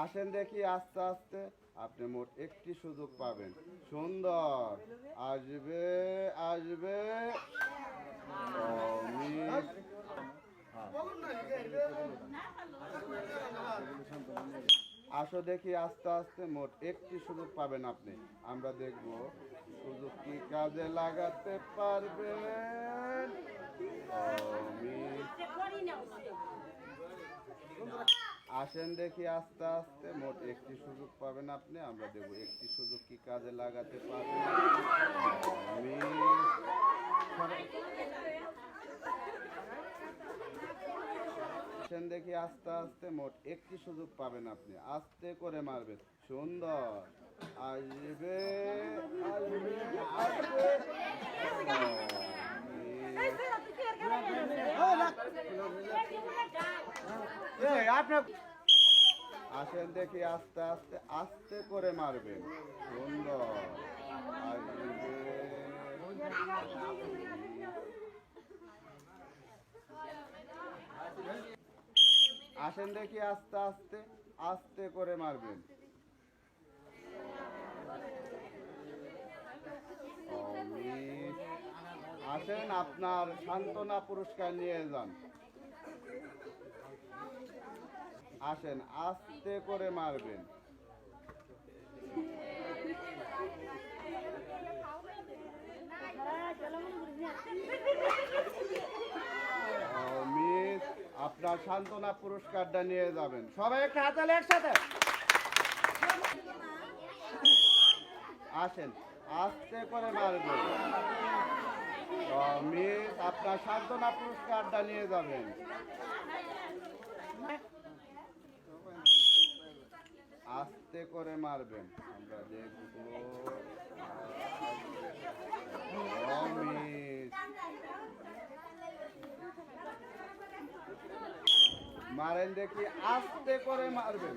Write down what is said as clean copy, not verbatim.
আসেন দেখি আস্তে আস্তে আপনি মোট একটি সুযোগ পাবেন। সুন্দর। আসবে আসবে। অমিত। আসো দেখি আস্তে আস্তে মোট একটি সুযোগ পাবেন আপনি। আমরা দেখব সুযোগ কি কাজে লাগাতে পারবেন। আসেন দেখি আস্তে আস্তে মোট একটি সুযোগ পাবেন আপনি। আমরা দেব একটি সুযোগ কি কাজে লাগাতে পারবেন। আসেন দেখি আস্তে আস্তে মোট একটি সুযোগ পাবেন আপনি। আস্তে করে মারবেন। সুন্দর। আসবে আসবে আসবে। আসেন দেখি আস্তে আস্তে আস্তে করে মারবেন। সুন্দর। আসেন দেখি আস্তে আস্তে আস্তে করে মারবেন। আসেন আপনার সান্ত্বনা পুরস্কার নিয়ে যান। আসেন আস্তে করে মারবেন। অমিত আপনার সান্ত্বনা পুরস্কারটা নিয়ে যাবেন। সবাই একটা হাতালে একসাথে। আসেন আস্তে করে মারবেন। অমিত আপনার সান্ত্বনা পুরস্কারটা নিয়ে যাবেন। আস্তে করে মারবেন। আমরা দেখব। অমিত মারেন দেখি আস্তে করে মারবেন।